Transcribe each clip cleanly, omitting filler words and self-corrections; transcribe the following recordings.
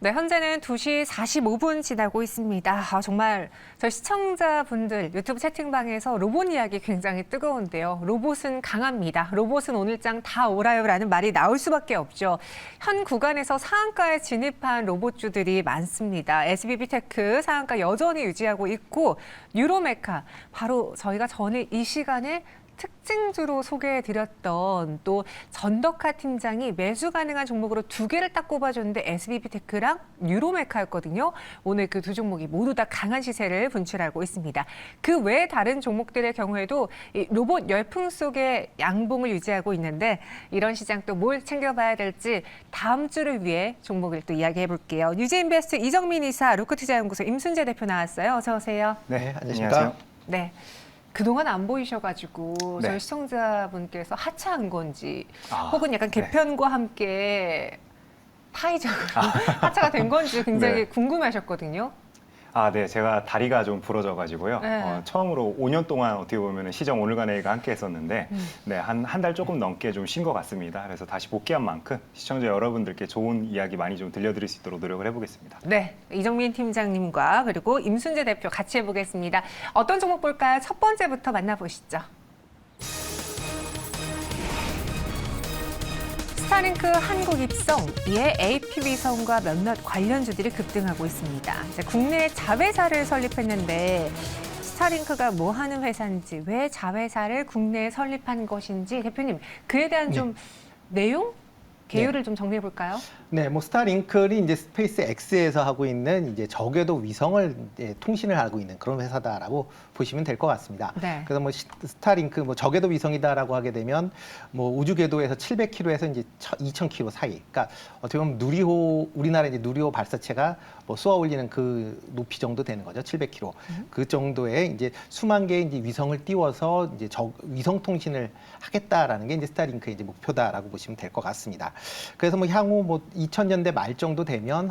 네, 현재는 2시 45분 지나고 있습니다. 정말 저희 시청자분들 유튜브 채팅방에서 로봇 이야기 굉장히 뜨거운데요. 로봇은 강합니다. 로봇은 오늘장 다 오라요라는 말이 나올 수밖에 없죠. 현 구간에서 상한가에 진입한 로봇주들이 많습니다. SBB테크 상한가 여전히 유지하고 있고 뉴로메카, 바로 저희가 전에 이 시간에 특징주로 소개해드렸던 또 전덕하 팀장이 매수 가능한 종목으로 2개를 딱 꼽아줬는데 SBB테크랑 뉴로메카였거든요. 오늘 그 두 종목이 모두 다 강한 시세를 분출하고 있습니다. 그 외 다른 종목들의 경우에도 이 로봇 열풍 속에 양봉을 유지하고 있는데 이런 시장 또 뭘 챙겨봐야 될지 다음 주를 위해 종목을 또 이야기해볼게요. 뉴제인베스트 이정민 이사, 루크투자연구소 임순재 대표 나왔어요. 어서 오세요. 네, 안녕하십니까. 네. 그동안 안 보이셔가지고 네. 저희 시청자분께서 하차한 건지 혹은 약간 개편과 함께 타이적으로 하차가 된 건지 굉장히 네. 궁금해하셨거든요. 네. 제가 다리가 좀 부러져가지고요. 네. 처음으로 5년 동안 어떻게 보면 시정 오늘간에가 함께 했었는데, 네, 한 달 조금 넘게 좀 쉰 것 같습니다. 그래서 다시 복귀한 만큼 시청자 여러분들께 좋은 이야기 많이 좀 들려드릴 수 있도록 노력을 해보겠습니다. 네, 이정민 팀장님과 그리고 임순재 대표 같이 해보겠습니다. 어떤 종목 볼까요? 첫 번째부터 만나보시죠. 스타링크 한국 입성, 이에 AP위성과 몇몇 관련주들이 급등하고 있습니다. 이제 국내 자회사를 설립했는데 스타링크가 뭐 하는 회사인지, 왜 자회사를 국내에 설립한 것인지 대표님, 그에 대한 좀 내용? 개요를 좀 정리해 볼까요? 네, 뭐 스타링크는 이제 스페이스 X에서 하고 있는 이제 저궤도 위성을 이제 통신을 하고 있는 그런 회사다라고 보시면 될 것 같습니다. 네. 그래서 뭐 스타링크 뭐 저궤도 위성이다라고 하게 되면 뭐 우주 궤도에서 700km에서 이제 2,000km 사이. 그러니까 어떻게 보면 누리호, 우리나라 이제 누리호 발사체가 뭐 쏘아 올리는 그 높이 정도 되는 거죠. 700km. 그 정도의 이제 수만 개의 이제 위성을 띄워서 이제 위성 통신을 하겠다라는 게 이제 스타링크의 이제 목표다라고 보시면 될 것 같습니다. 그래서 뭐 향후 뭐 2000년대 말 정도 되면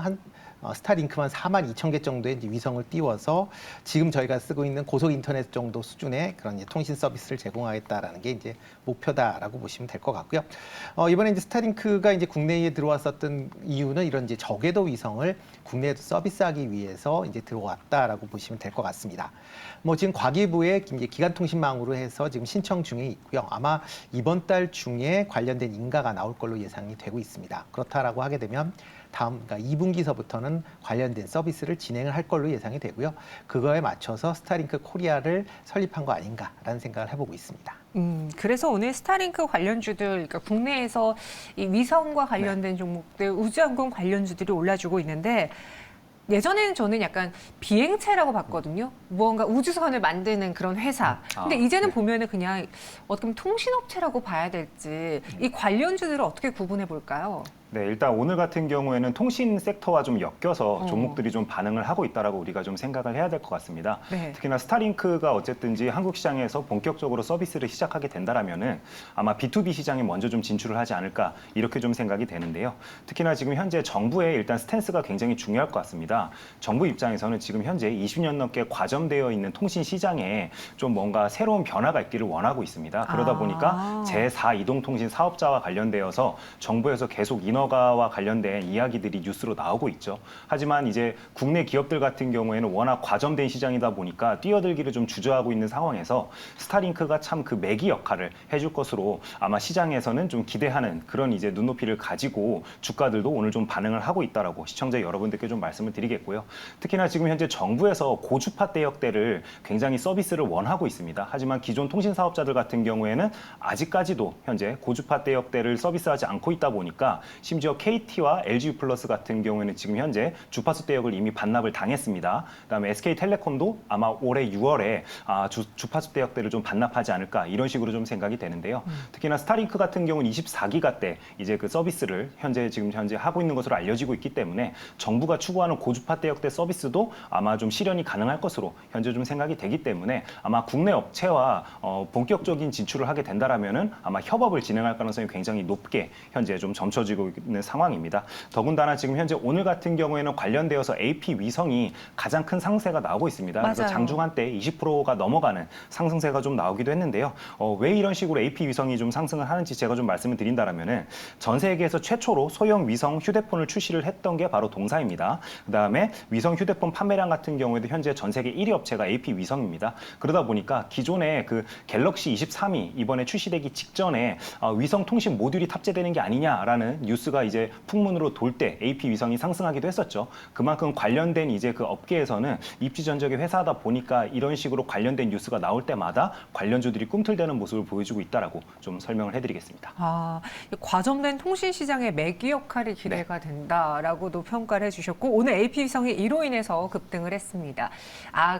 스타링크만 42,000개 정도의 이제 위성을 띄워서 지금 저희가 쓰고 있는 고속 인터넷 정도 수준의 그런 이제 통신 서비스를 제공하겠다라는 게 이제 목표다라고 보시면 될 것 같고요. 이번에 이제 스타링크가 이제 국내에 들어왔었던 이유는 이런 이제 저궤도 위성을 국내에도 서비스하기 위해서 이제 들어왔다라고 보시면 될 것 같습니다. 뭐 지금 과기부의 이제 기간통신망으로 해서 지금 신청 중에 있고요. 아마 이번 달 중에 관련된 인가가 나올 걸로 예상이 되고 있습니다. 그렇다라고 하게 되면 그러니까 2분기서부터는 관련된 서비스를 진행을 할 걸로 예상이 되고요. 그거에 맞춰서 스타링크 코리아를 설립한 거 아닌가라는 생각을 해보고 있습니다. 그래서 오늘 스타링크 관련주들, 그러니까 국내에서 이 위성과 관련된 종목들, 우주항공 관련주들이 올라주고 있는데 예전에는 저는 약간 비행체라고 봤거든요. 무언가 우주선을 만드는 그런 회사. 근데 이제는 보면은 그냥 어떻게 보면 통신업체라고 봐야 될지 이 관련주들을 어떻게 구분해 볼까요? 네, 일단 오늘 같은 경우에는 통신 섹터와 좀 엮여서 종목들이 좀 반응을 하고 있다라고 우리가 좀 생각을 해야 될 것 같습니다. 네. 특히나 스타링크가 어쨌든지 한국 시장에서 본격적으로 서비스를 시작하게 된다라면은 아마 B2B 시장에 먼저 좀 진출을 하지 않을까 이렇게 좀 생각이 되는데요. 특히나 지금 현재 정부의 일단 스탠스가 굉장히 중요할 것 같습니다. 정부 입장에서는 지금 현재 20년 넘게 과점되어 있는 통신 시장에 좀 뭔가 새로운 변화가 있기를 원하고 있습니다. 그러다 보니까 제4 이동통신 사업자와 관련되어서 정부에서 계속 인허가와 관련된 이야기들이 뉴스로 나오고 있죠. 하지만 이제 국내 기업들 같은 경우에는 워낙 과점된 시장이다 보니까 뛰어들기를 좀 주저하고 있는 상황에서 스타링크가 참 그 매기 역할을 해줄 것으로 아마 시장에서는 좀 기대하는 그런 이제 눈높이를 가지고 주가들도 오늘 좀 반응을 하고 있다라고 시청자 여러분들께 좀 말씀을 드리겠고요. 특히나 지금 현재 정부에서 고주파 대역대를 굉장히 서비스를 원하고 있습니다. 하지만 기존 통신 사업자들 같은 경우에는 아직까지도 현재 고주파 대역대를 서비스하지 않고 있다 보니까 심지어 KT와 LGU 플러스 같은 경우에는 지금 현재 주파수 대역을 이미 반납을 당했습니다. 그다음에 SK텔레콤도 아마 올해 6월에 주파수 대역대를 좀 반납하지 않을까 이런 식으로 좀 생각이 되는데요. 특히나 스타링크 같은 경우는 24기가대 이제 그 서비스를 지금 현재 하고 있는 것으로 알려지고 있기 때문에 정부가 추구하는 고주파 대역대 서비스도 아마 좀 실현이 가능할 것으로 현재 좀 생각이 되기 때문에 아마 국내 업체와 본격적인 진출을 하게 된다라면은 아마 협업을 진행할 가능성이 굉장히 높게 현재 좀 점쳐지고 있는 상황입니다. 더군다나 지금 현재 오늘 같은 경우에는 관련되어서 AP 위성이 가장 큰 상승세가 나오고 있습니다. 그래서 맞아요. 장중한 때 20%가 넘어가는 상승세가 좀 나오기도 했는데요. 왜 이런 식으로 AP 위성이 좀 상승을 하는지 제가 좀 말씀을 드린다면은 전 세계에서 최초로 소형 위성 휴대폰을 출시를 했던 게 바로 동사입니다. 그다음에 위성 휴대폰 판매량 같은 경우에도 현재 전 세계 1위 업체가 AP 위성입니다. 그러다 보니까 기존에 그 갤럭시 23이 이번에 출시되기 직전에 위성 통신 모듈이 탑재되는 게 아니냐라는 뉴스가 이제 풍문으로 돌 때 AP 위성이 상승하기도 했었죠. 그만큼 관련된 이제 그 업계에서는 입지 전적의 회사다 보니까 이런 식으로 관련된 뉴스가 나올 때마다 관련주들이 꿈틀대는 모습을 보여주고 있다라고 좀 설명을 해드리겠습니다. 이 과점된 통신 시장의 매기 역할이 기대가 된다라고도 평가를 해주셨고 오늘 AP 위성이 이로 인해서 급등을 했습니다.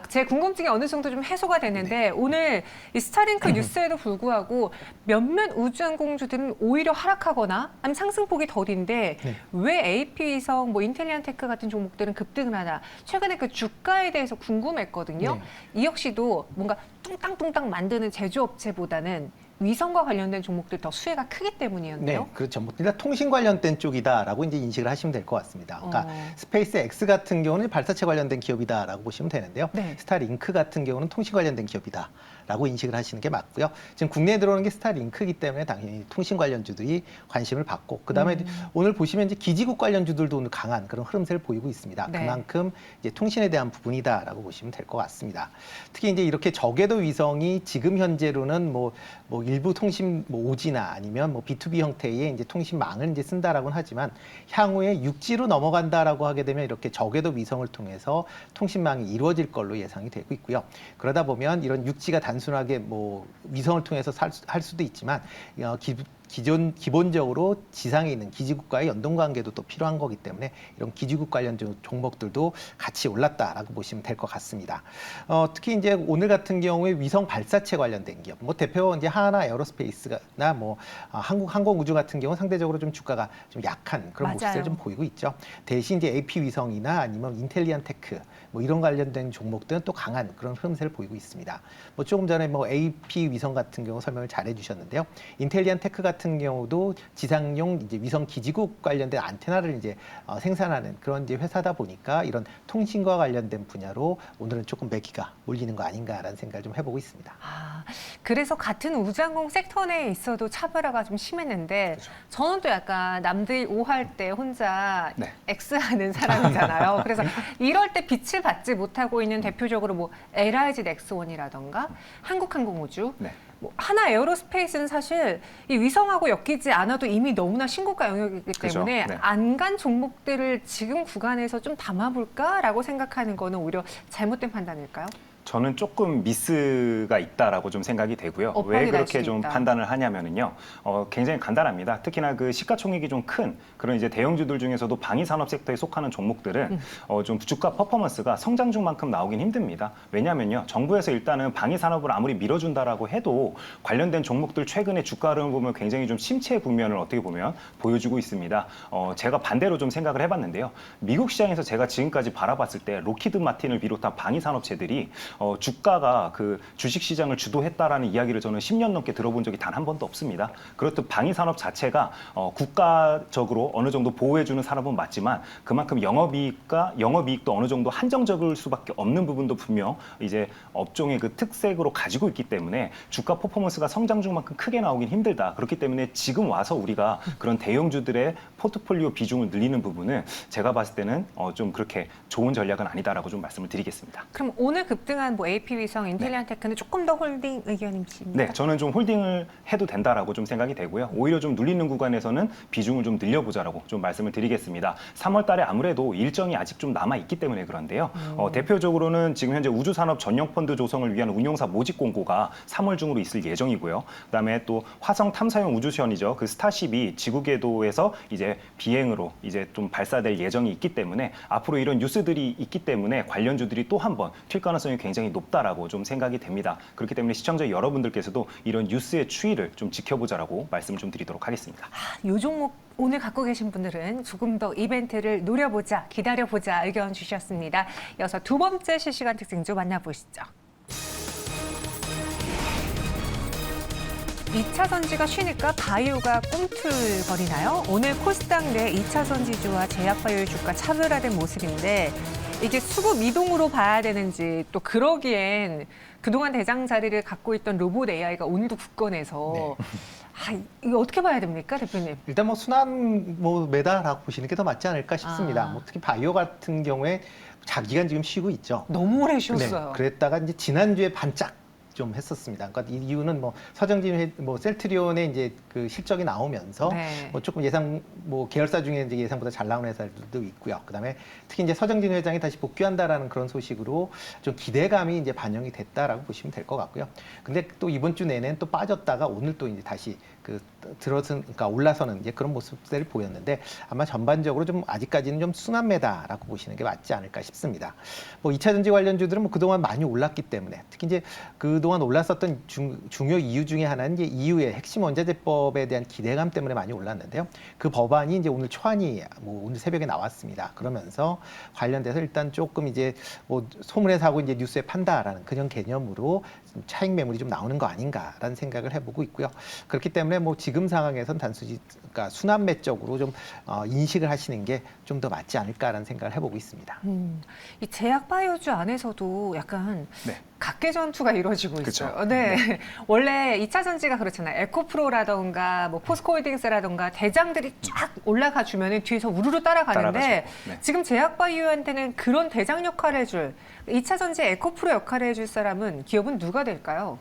제 궁금증이 어느 정도 좀 해소가 됐는데 오늘 이 스타링크 뉴스에도 불구하고 몇몇 우주항공주들은 오히려 하락하거나 아니면 상승폭이 더딘데 왜 AP 위성, 뭐 인텔리안테크 같은 종목들은 급등을 하나? 최근에 그 주가에 대해서 궁금했거든요. 이 역시도 뭔가 뚱땅뚱땅 만드는 제조업체보다는 위성과 관련된 종목들 더 수혜가 크기 때문이었네요. 네, 그렇죠. 뭐 일단 통신 관련된 쪽이다라고 이제 인식을 하시면 될 것 같습니다. 그러니까 스페이스 X 같은 경우는 발사체 관련된 기업이다라고 보시면 되는데요. 네. 스타링크 같은 경우는 통신 관련된 기업이다라고 인식을 하시는 게 맞고요. 지금 국내에 들어오는 게 스타링크이기 때문에 당연히 통신 관련주들이 관심을 받고 그다음에 오늘 보시면 이제 기지국 관련주들도 오늘 강한 그런 흐름세를 보이고 있습니다. 네. 그만큼 이제 통신에 대한 부분이다라고 보시면 될 것 같습니다. 특히 이제 이렇게 저궤도 위성이 지금 현재로는 뭐 일부 통신 뭐 5G나 아니면 뭐 B2B 형태의 이제 통신망을 이제 쓴다라고는 하지만 향후에 6G로 넘어간다라고 하게 되면 이렇게 저궤도 위성을 통해서 통신망이 이루어질 걸로 예상이 되고 있고요. 그러다 보면 이런 6G가 단순하게 뭐 위성을 통해서 할 수도 있지만 기본적으로 지상에 있는 기지국과의 연동 관계도 또 필요한 거기 때문에 이런 기지국 관련 종목들도 같이 올랐다라고 보시면 될 것 같습니다. 특히 이제 오늘 같은 경우에 위성 발사체 관련된 기업, 뭐 대표 이제 하나 에어로스페이스나 뭐 한국 항공우주 같은 경우 상대적으로 좀 주가가 좀 약한 그런 맞아요. 모습을 좀 보이고 있죠. 대신 이제 AP 위성이나 아니면 인텔리안테크 뭐 이런 관련된 종목들은 또 강한 그런 흐름세를 보이고 있습니다. 뭐 조금 전에 뭐 AP 위성 같은 경우 설명을 잘 해주셨는데요. 인텔리안테크 같은 경우도 지상용 이제 위성 기지국 관련된 안테나를 이제 생산하는 그런 이제 회사다 보니까 이런 통신과 관련된 분야로 오늘은 조금 매기가 몰리는 거 아닌가라는 생각을 좀 해보고 있습니다. 그래서 같은 우주항공 섹터 내에 있어도 차별화가 좀 심했는데 저는 또 약간 남들이 O 할 때 혼자 X 하는 사람이잖아요. 그래서 이럴 때 빛을 받지 못하고 있는 대표적으로 뭐 LIG 넥스원이라던가 한국항공우주, 뭐 하나 에어로스페이스는 사실 이 위성하고 엮이지 않아도 이미 너무나 신고가 영역이기 때문에 안 간 종목들을 지금 구간에서 좀 담아볼까라고 생각하는 거는 오히려 잘못된 판단일까요? 저는 조금 미스가 있다라고 좀 생각이 되고요. 왜 그렇게 좀 판단을 하냐면은요. 굉장히 간단합니다. 특히나 그 시가총액이 좀 큰 그런 이제 대형주들 중에서도 방위산업 섹터에 속하는 종목들은 좀 주가 퍼포먼스가 성장주만큼 나오긴 힘듭니다. 왜냐면요. 정부에서 일단은 방위산업을 아무리 밀어준다라고 해도 관련된 종목들 최근에 주가 흐름을 보면 굉장히 좀 침체 국면을 어떻게 보면 보여주고 있습니다. 제가 반대로 좀 생각을 해봤는데요. 미국 시장에서 제가 지금까지 바라봤을 때 로키드 마틴을 비롯한 방위산업체들이 주가가 그 주식시장을 주도했다라는 이야기를 저는 10년 넘게 들어본 적이 단 한 번도 없습니다. 그렇듯 방위산업 자체가 국가적으로 어느 정도 보호해주는 산업은 맞지만 그만큼 영업이익도 어느 정도 한정적일 수밖에 없는 부분도 분명 이제 업종의 그 특색으로 가지고 있기 때문에 주가 퍼포먼스가 성장주만큼 크게 나오긴 힘들다. 그렇기 때문에 지금 와서 우리가 그런 대형주들의 포트폴리오 비중을 늘리는 부분은 제가 봤을 때는 좀 그렇게 좋은 전략은 아니다라고 좀 말씀을 드리겠습니다. 그럼 오늘 급등한 뭐 AP 위성, 인텔리안테크는 조금 더 홀딩 의견이십니까? 네, 저는 좀 홀딩을 해도 된다라고 좀 생각이 되고요. 오히려 좀 눌리는 구간에서는 비중을 좀 늘려보자라고 좀 말씀을 드리겠습니다. 3월 달에 아무래도 일정이 아직 좀 남아 있기 때문에 그런데요. 대표적으로는 지금 현재 우주산업 전용 펀드 조성을 위한 운용사 모집 공고가 3월 중으로 있을 예정이고요. 그다음에 또 화성 탐사용 우주선이죠. 그 스타쉽이 지구 궤도에서 이제 비행으로 이제 좀 발사될 예정이 있기 때문에 앞으로 이런 뉴스들이 있기 때문에 관련주들이 또 한 번 튈 가능성이 굉장히 높다라고 좀 생각이 됩니다. 그렇기 때문에 시청자 여러분들께서도 이런 뉴스의 추이를 좀 지켜보자라고 말씀 좀 드리도록 하겠습니다. 이 종목 오늘 갖고 계신 분들은 조금 더 이벤트를 노려보자, 기다려보자 의견 주셨습니다. 이어서 두 번째 실시간 특징주 만나보시죠. 2차 전지가 쉬니까 바이오가 꿈틀거리나요? 오늘 코스닥 내 2차 전지주와 제약바이오 주가 차별화된 모습인데 이게 수급 이동으로 봐야 되는지 또 그러기엔 그동안 대장 자리를 갖고 있던 로봇 AI가 오늘도 굳건해서 네. 이거 어떻게 봐야 됩니까, 대표님? 일단 뭐 순환 뭐 매다라고 보시는 게 더 맞지 않을까 싶습니다. 아. 뭐 특히 바이오 같은 경우에 장기간 지금 쉬고 있죠. 너무 오래 쉬었어요. 네, 그랬다가 이제 지난주에 반짝 좀 했었습니다. 그러니까 이 이유는 뭐 서정진 뭐 셀트리온의 이제 그 실적이 나오면서 네. 뭐 조금 예상 뭐 계열사 중에 이제 예상보다 잘 나오는 회사들도 있고요. 그다음에 특히 이제 서정진 회장이 다시 복귀한다라는 그런 소식으로 좀 기대감이 이제 반영이 됐다라고 보시면 될 것 같고요. 근데 또 이번 주 내내는 또 빠졌다가 오늘 또 이제 다시 그 그러니까 올라서는 이제 그런 모습들을 보였는데 아마 전반적으로 좀 아직까지는 좀 순환매다라고 보시는 게 맞지 않을까 싶습니다. 뭐 2차 전지 관련주들은 뭐 그동안 많이 올랐기 때문에 특히 이제 그동안 올랐었던 중요 이유 중에 하나는 이제 EU의 핵심 원자재법에 대한 기대감 때문에 많이 올랐는데요. 그 법안이 이제 오늘 초안이 뭐 오늘 새벽에 나왔습니다. 그러면서 관련돼서 일단 조금 이제 뭐 소문에 사고 이제 뉴스에 판다라는 그런 개념으로 차익 매물이 좀 나오는 거 아닌가라는 생각을 해보고 있고요. 그렇기 때문에 뭐 지금 상황에선 단순히 그러니까 순환매적으로 좀 인식을 하시는 게 좀 더 맞지 않을까라는 생각을 해보고 있습니다. 이 제약 바이오주 안에서도 약간 네. 각계 전투가 이루어지고 그쵸. 있어요. 네. 원래 2차 전지가 그렇잖아요. 에코프로라던가 뭐 포스코홀딩스라던가 대장들이 쫙 올라가 주면은 뒤에서 우르르 따라가는데 따라가죠. 네. 지금 제약 바이오한테는 그런 대장 역할을 해줄 2차 전지 에코프로 역할을 해줄 사람은 기업은 누가 될까요?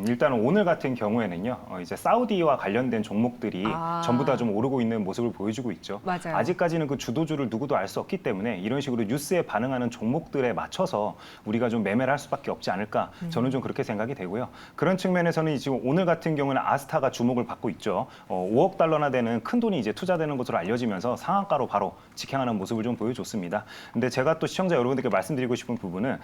일단 오늘 같은 경우에는요, 이제 사우디와 관련된 종목들이 전부 다 좀 오르고 있는 모습을 보여주고 있죠. 맞아요. 아직까지는 그 주도주를 누구도 알 수 없기 때문에 이런 식으로 뉴스에 반응하는 종목들에 맞춰서 우리가 좀 매매를 할 수밖에 없지 않을까, 저는 좀 그렇게 생각이 되고요. 그런 측면에서는 지금 오늘 같은 경우는 아스타가 주목을 받고 있죠. 5억 달러나 되는 큰 돈이 이제 투자되는 것으로 알려지면서 상한가로 바로 직행하는 모습을 좀 보여줬습니다. 근데 제가 또 시청자 여러분들께 말씀드리고 싶은 부분은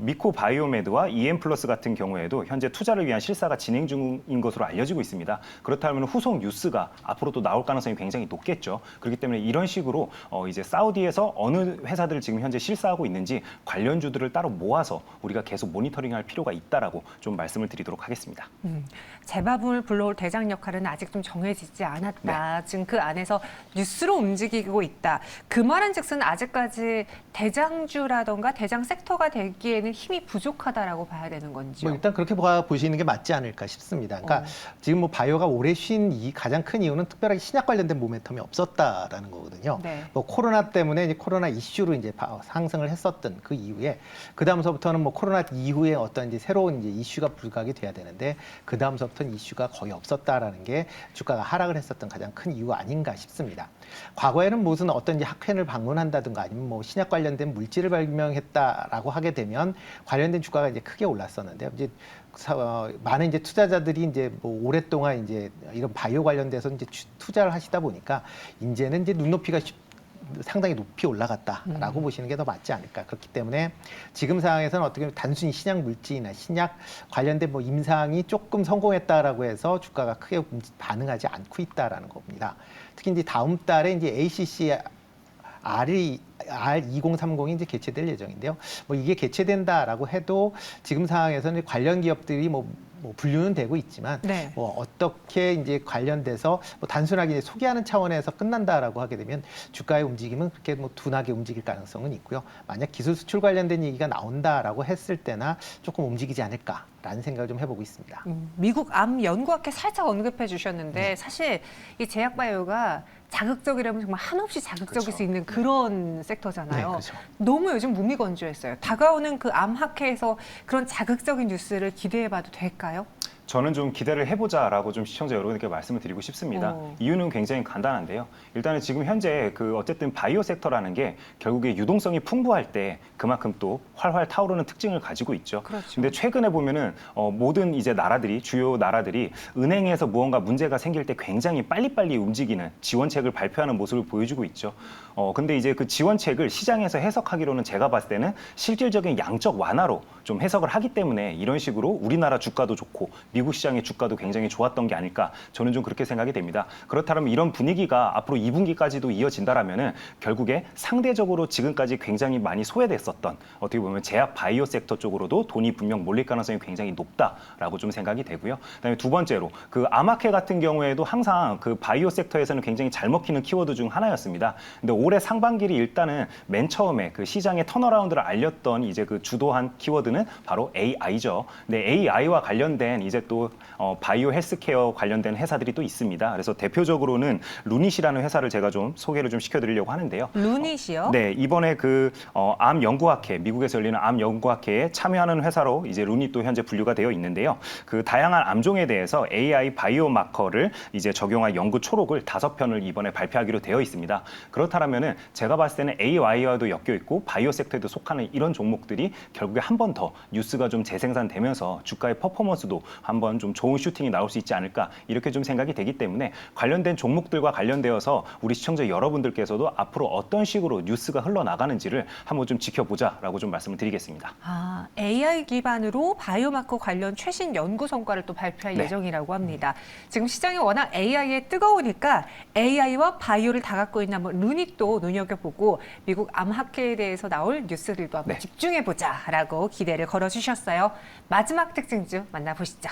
미코 바이오메드와 EM플러스 같은 경우에도 현재 투자를 위한 실사가 진행 중인 것으로 알려지고 있습니다. 그렇다면 후속 뉴스가 앞으로 또 나올 가능성이 굉장히 높겠죠. 그렇기 때문에 이런 식으로 이제 사우디에서 어느 회사들을 지금 현재 실사하고 있는지 관련주들을 따로 모아서 우리가 계속 모니터링할 필요가 있다라고 좀 말씀을 드리도록 하겠습니다. 재밥을 불러올 대장 역할은 아직 좀 정해지지 않았다. 지금 그 안에서 뉴스로 움직이고 있다. 그 말은즉슨 아직까지 대장주라던가 대장 섹터가 되기에는 힘이 부족하다라고 봐야 되는 건지요? 뭐 일단 그렇게 보시는 게 맞지 않을까 싶습니다. 그러니까 지금 뭐 바이오가 오래 쉰 가장 큰 이유는 특별하게 신약 관련된 모멘텀이 없었다라는 거거든요. 네. 뭐 코로나 때문에 이제 코로나 이슈로 이제 상승을 했었던 그 이후에 그 다음서부터는 뭐 코로나 이후에 어떤 이제 새로운 이제 이슈가 부각이 돼야 되는데 그 다음서부터는 이슈가 거의 없었다라는 게 주가가 하락을 했었던 가장 큰 이유 아닌가 싶습니다. 과거에는 무슨 어떤 이제 학회를 방문한다든가 아니면 뭐 신약 관련된 물질을 발명했다라고 하게 되면 관련된 주가가 이제 크게 올랐었는데요. 이제 많은 이제 투자자들이 이제 뭐 오랫동안 이제 이런 바이오 관련돼서 이제 투자를 하시다 보니까 이제는 이제 눈높이가 상당히 높이 올라갔다라고 보시는 게 더 맞지 않을까. 그렇기 때문에 지금 상황에서는 어떻게 보면 단순히 신약 물질이나 신약 관련된 뭐 임상이 조금 성공했다라고 해서 주가가 크게 반응하지 않고 있다라는 겁니다. 특히 이제 다음 달에 이제 ACC R2030이 이제 개최될 예정인데요. 뭐 이게 개최된다라고 해도 지금 상황에서는 관련 기업들이 뭐 분류는 되고 있지만 네. 뭐 어떻게 이제 관련돼서 뭐 단순하게 이제 소개하는 차원에서 끝난다라고 하게 되면 주가의 움직임은 그렇게 뭐 둔하게 움직일 가능성은 있고요. 만약 기술 수출 관련된 얘기가 나온다라고 했을 때나 조금 움직이지 않을까라는 생각을 좀 해보고 있습니다. 미국 암 연구학회 살짝 언급해 주셨는데 사실 이 제약바이오가 자극적이라면 정말 한없이 자극적일 그렇죠. 수 있는 그런 섹터잖아요. 네, 그렇죠. 너무 요즘 무미건조했어요. 다가오는 그 암학회에서 그런 자극적인 뉴스를 기대해봐도 될까요? 저는 좀 기대를 해보자라고 좀 시청자 여러분께 말씀을 드리고 싶습니다. 이유는 굉장히 간단한데요. 일단은 지금 현재 어쨌든 바이오 섹터라는 게 결국에 유동성이 풍부할 때 그만큼 또 활활 타오르는 특징을 가지고 있죠. 그렇죠. 근데 최근에 보면은 모든 이제 나라들이 주요 나라들이 은행에서 무언가 문제가 생길 때 굉장히 빨리빨리 움직이는 지원책을 발표하는 모습을 보여주고 있죠. 근데 이제 그 지원책을 시장에서 해석하기로는 제가 봤을 때는 실질적인 양적 완화로 좀 해석을 하기 때문에 이런 식으로 우리나라 주가도 좋고 미국 시장의 주가도 굉장히 좋았던 게 아닐까 저는 좀 그렇게 생각이 됩니다. 그렇다면 이런 분위기가 앞으로 2분기까지도 이어진다라면은 결국에 상대적으로 지금까지 굉장히 많이 소외됐었던 어떻게 보면 제약 바이오 섹터 쪽으로도 돈이 분명 몰릴 가능성이 굉장히 높다라고 좀 생각이 되고요. 그다음에 두 번째로 그 아마케 같은 경우에도 항상 그 바이오 섹터에서는 굉장히 잘 먹히는 키워드 중 하나였습니다. 근데 올해 상반기를 일단은 맨 처음에 그 시장의 턴어라운드를 알렸던 이제 그 주도한 키워드는 바로 AI죠. 근데 AI와 관련된 이제 또 바이오 헬스케어 관련된 회사들이 또 있습니다. 그래서 대표적으로는 루닛이라는 회사를 제가 좀 소개를 좀 시켜드리려고 하는데요. 루닛이요? 네, 이번에 그 암 연구학회, 미국에서 열리는 암 연구학회에 참여하는 회사로 이제 루닛도 현재 분류가 되어 있는데요. 그 다양한 암종에 대해서 AI 바이오 마커를 이제 적용한 연구 초록을 5편을 이번에 발표하기로 되어 있습니다. 그렇다면은 제가 봤을 때는 AI와도 엮여 있고 바이오 섹터에도 속하는 이런 종목들이 결국에 한 번 더 뉴스가 좀 재생산되면서 주가의 퍼포먼스도 한번 좀 좋은 슈팅이 나올 수 있지 않을까 이렇게 좀 생각이 되기 때문에 관련된 종목들과 관련되어서 우리 시청자 여러분들께서도 앞으로 어떤 식으로 뉴스가 흘러나가는지를 한번 좀 지켜보자라고 좀 말씀을 드리겠습니다. AI 기반으로 바이오마커 관련 최신 연구 성과를 또 발표할 네. 예정이라고 합니다. 지금 시장이 워낙 AI에 뜨거우니까 AI와 바이오를 다 갖고 있는 한번 루닛도 눈여겨보고 미국 암학회에 대해서 나올 뉴스들도 한번 네. 집중해보자라고 기대를 걸어주셨어요. 마지막 특징주 만나보시죠.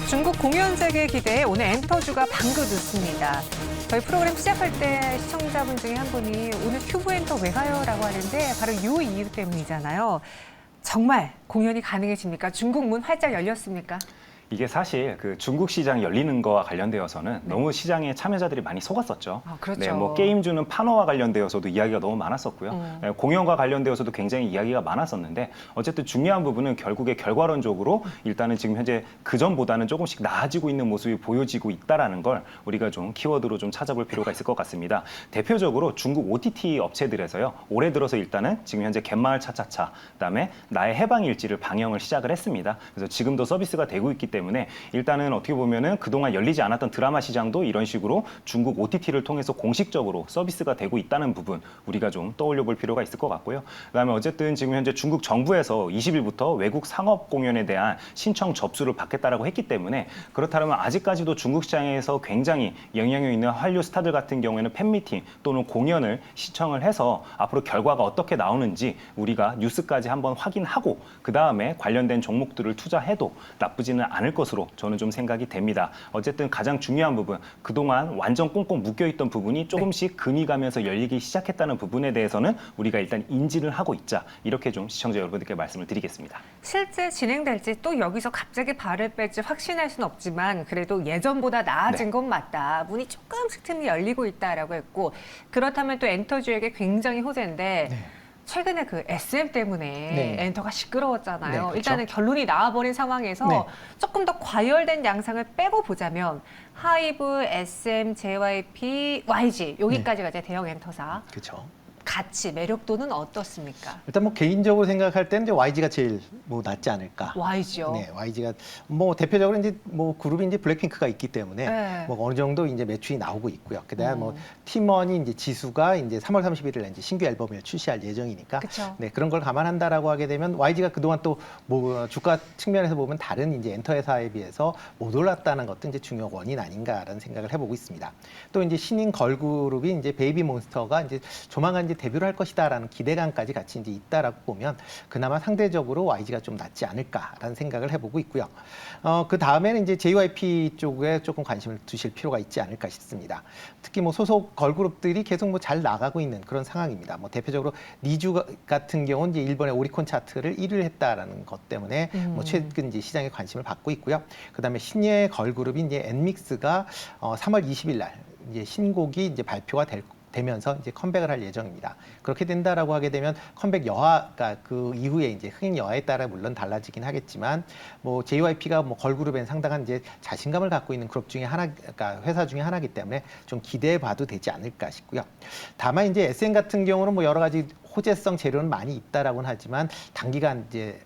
중국 공연재개 기대에 오늘 엔터주가 방긋 웃습니다. 저희 프로그램 시작할 때 시청자분 중에 한 분이 오늘 큐브 엔터 왜 가요? 라고 하는데 바로 이 이유 때문이잖아요. 정말 공연이 가능해집니까? 중국 문 활짝 열렸습니까? 이게 사실 그 중국 시장 열리는 거와 관련되어서는 너무 시장에 참여자들이 많이 속았었죠. 그렇죠. 네, 뭐 게임주는 판호와 관련되어서도 이야기가 너무 많았었고요. 네, 공연과 관련되어서도 굉장히 이야기가 많았었는데 어쨌든 중요한 부분은 결국에 결과론적으로 일단은 지금 현재 그 전보다는 조금씩 나아지고 있는 모습이 보여지고 있다라는 걸 우리가 좀 키워드로 좀 찾아볼 필요가 있을 것 같습니다. 대표적으로 중국 OTT 업체들에서요. 올해 들어서 일단은 지금 현재 갯마을 차차차, 그다음에 나의 해방일지를 방영을 시작을 했습니다. 그래서 지금도 서비스가 되고 있기 때문에 일단은 어떻게 보면은 그동안 열리지 않았던 드라마 시장도 이런 식으로 중국 OTT를 통해서 공식적으로 서비스가 되고 있다는 부분 우리가 좀 떠올려 볼 필요가 있을 것 같고요. 그다음에 어쨌든 지금 현재 중국 정부에서 20일부터 외국 상업 공연에 대한 신청 접수를 받겠다라고 했기 때문에 그렇다면 아직까지도 중국 시장에서 굉장히 영향력 있는 한류 스타들 같은 경우에는 팬미팅 또는 공연을 시청을 해서 앞으로 결과가 어떻게 나오는지 우리가 뉴스까지 한번 확인하고 그다음에 관련된 종목들을 투자해도 나쁘지는 않을 것으로 저는 좀 생각이 됩니다. 어쨌든 가장 중요한 부분, 그동안 완전 꽁꽁 묶여있던 부분이 조금씩 금이 가면서 열리기 시작했다는 부분에 대해서는 우리가 일단 인지를 하고 있자. 이렇게 좀 시청자 여러분들께 말씀을 드리겠습니다. 실제 진행될지 또 여기서 갑자기 발을 뺄지 확신할 수는 없지만 그래도 예전보다 나아진 건 맞다. 문이 조금씩 틈이 열리고 있다라고 했고 그렇다면 또 엔터주에게 굉장히 호재인데 최근에 그 SM 때문에 엔터가 시끄러웠잖아요. 네, 그렇죠. 일단은 결론이 나와버린 상황에서 네. 조금 더 과열된 양상을 빼고 보자면 하이브, SM, JYP, YG 여기까지가 이제 대형 엔터사 그렇죠. 가치, 매력도는 어떻습니까? 일단 뭐 개인적으로 생각할 때는 이제 YG가 제일 뭐 낫지 않을까. YG요. 네, YG가 뭐 대표적으로 이제 뭐 그룹이 이제 블랙핑크가 있기 때문에 네. 뭐 어느 정도 이제 매출이 나오고 있고요. 그다음에 뭐 팀원이 이제 지수가 이제 3월 31일 이제 신규 앨범을 출시할 예정이니까 그쵸. 네, 그런 걸 감안한다라고 하게 되면 YG가 그동안 또 뭐 주가 측면에서 보면 다른 이제 엔터 회사에 비해서 못 올랐다는 것도 이제 중요 원인 아닌가라는 생각을 해보고 있습니다. 또 이제 신인 걸그룹이 이제 베이비몬스터가 이제 조만간 이제 데뷔를 할 것이다라는 기대감까지 같이 이제 있다라고 보면 그나마 상대적으로 YG가 좀 낫지 않을까라는 생각을 해보고 있고요. 그 다음에는 이제 JYP 쪽에 조금 관심을 두실 필요가 있지 않을까 싶습니다. 특히 뭐 소속 걸그룹들이 계속 뭐 잘 나가고 있는 그런 상황입니다. 뭐 대표적으로 니쥬 같은 경우는 이제 일본의 오리콘 차트를 1위를 했다라는 것 때문에 뭐 최근 이제 시장에 관심을 받고 있고요. 그다음에 신예 걸그룹이 이제 엔믹스가 3월 20일 날 이제 신곡이 이제 발표가 되면서 이제 컴백을 할 예정입니다. 그렇게 된다라고 하게 되면 컴백 여하가 그 이후에 이제 흥행 여하에 따라 물론 달라지긴 하겠지만 뭐 JYP가 뭐 걸그룹엔 상당한 이제 자신감을 갖고 있는 그룹 중에 하나, 그러니까 회사 중에 하나이기 때문에 좀 기대해 봐도 되지 않을까 싶고요. 다만 이제 SM 같은 경우는 뭐 여러 가지 호재성 재료는 많이 있다라고는 하지만 단기간 이제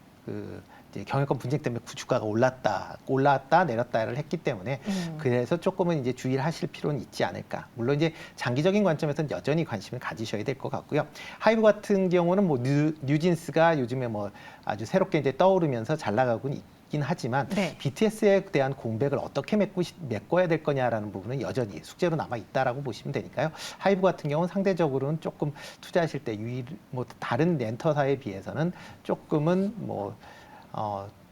이제 경영권 분쟁 때문에 주가가 올랐다 내렸다를 했기 때문에 그래서 조금은 이제 주의를 하실 필요는 있지 않을까. 물론 이제 장기적인 관점에서는 여전히 관심을 가지셔야 될 것 같고요. 하이브 같은 경우는 뭐 뉴진스가 요즘에 뭐 아주 새롭게 이제 떠오르면서 잘 나가고는 있긴 하지만 네. BTS에 대한 공백을 어떻게 메꿔야 될 거냐라는 부분은 여전히 숙제로 남아 있다라고 보시면 되니까요. 하이브 같은 경우는 상대적으로는 조금 투자하실 때 뭐 다른 렌터사에 비해서는 조금은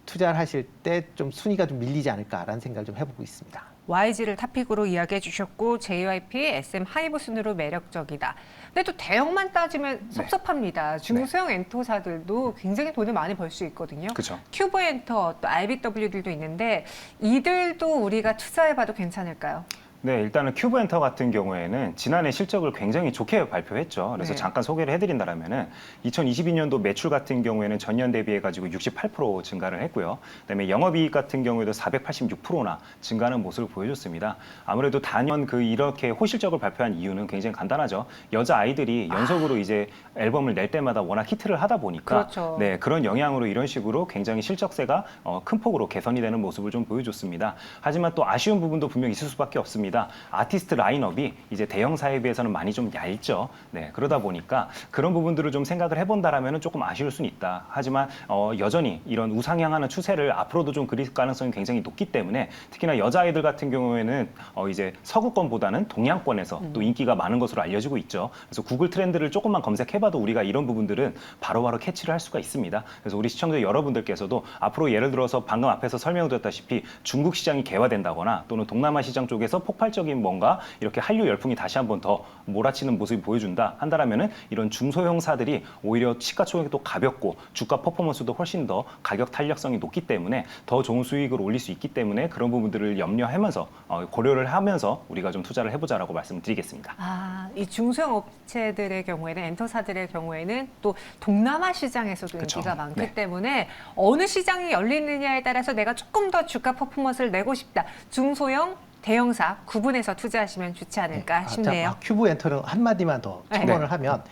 투자를 하실 때 좀 순위가 좀 밀리지 않을까라는 생각을 좀 해보고 있습니다. YG를 탑픽으로 이야기해 주셨고 JYP, SM 하이브 순으로 매력적이다. 근데 또 대형만 따지면 섭섭합니다. 중소형 엔터사들도 굉장히 돈을 많이 벌 수 있거든요. 그렇죠. 큐브 엔터, 또 IBW들도 있는데 이들도 우리가 투자해봐도 괜찮을까요? 네, 일단은 큐브엔터 같은 경우에는 지난해 실적을 굉장히 좋게 발표했죠. 그래서 네. 잠깐 소개를 해드린다면은 2022년도 매출 같은 경우에는 전년 대비해가지고 68% 증가를 했고요. 그다음에 영업이익 같은 경우에도 486%나 증가하는 모습을 보여줬습니다. 아무래도 단연 이렇게 호실적을 발표한 이유는 굉장히 간단하죠. 여자 아이들이 연속으로 이제 앨범을 낼 때마다 워낙 히트를 하다 보니까 그렇죠. 네, 그런 영향으로 이런 식으로 굉장히 실적세가 큰 폭으로 개선이 되는 모습을 좀 보여줬습니다. 하지만 또 아쉬운 부분도 분명히 있을 수밖에 없습니다. 아티스트 라인업이 이제 대형사에 비해서는 많이 좀 얇죠. 네, 그러다 보니까 그런 부분들을 좀 생각을 해본다라면 조금 아쉬울 수는 있다. 하지만 여전히 이런 우상향하는 추세를 앞으로도 좀 그릴 가능성이 굉장히 높기 때문에 특히나 여자아이들 같은 경우에는 이제 서구권보다는 동양권에서 또 인기가 많은 것으로 알려지고 있죠. 그래서 구글 트렌드를 조금만 검색해봐도 우리가 이런 부분들은 바로바로 캐치를 할 수가 있습니다. 그래서 우리 시청자 여러분들께서도 앞으로 예를 들어서 방금 앞에서 설명드렸다시피 중국 시장이 개화된다거나 또는 동남아 시장 쪽에서 폭발적인 뭔가 이렇게 한류 열풍이 다시 한번 더 몰아치는 모습이 보여준다 한다라면은 이런 중소형사들이 오히려 시가총액도 가볍고 주가 퍼포먼스도 훨씬 더 가격 탄력성이 높기 때문에 더 좋은 수익을 올릴 수 있기 때문에 그런 부분들을 염려하면서 고려를 하면서 우리가 좀 투자를 해보자라고 말씀드리겠습니다. 이 중소형 업체들의 경우에는 엔터사들의 경우에는 또 동남아 시장에서도 그쵸. 인기가 많기 네. 때문에 어느 시장이 열리느냐에 따라서 내가 조금 더 주가 퍼포먼스를 내고 싶다. 중소형 대형사 구분해서 투자하시면 좋지 않을까 싶네요. 큐브 엔터는 한마디만 더 첨언을 하면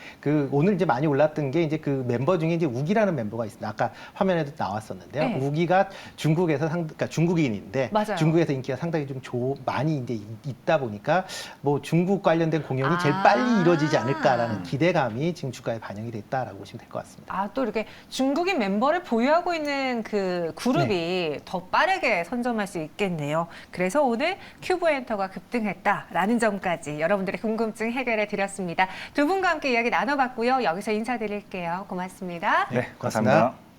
오늘 이제 많이 올랐던 게 이제 그 멤버 중에 이제 우기라는 멤버가 있습니다. 아까 화면에도 나왔었는데요. 네. 우기가 중국에서 그러니까 중국인인데 맞아요. 중국에서 인기가 상당히 좀 많이 이제 있다 보니까 뭐 중국 관련된 공연이 제일 빨리 이루어지지 않을까라는 기대감이 지금 주가에 반영이 됐다라고 보시면 될 것 같습니다. 또 이렇게 중국인 멤버를 보유하고 있는 그 그룹이 더 빠르게 선점할 수 있겠네요. 그래서 오늘 큐브 엔터가 급등했다라는 점까지 여러분들의 궁금증 해결해 드렸습니다. 두 분과 함께 이야기 나눠봤고요. 여기서 인사드릴게요. 고맙습니다. 네, 감사합니다.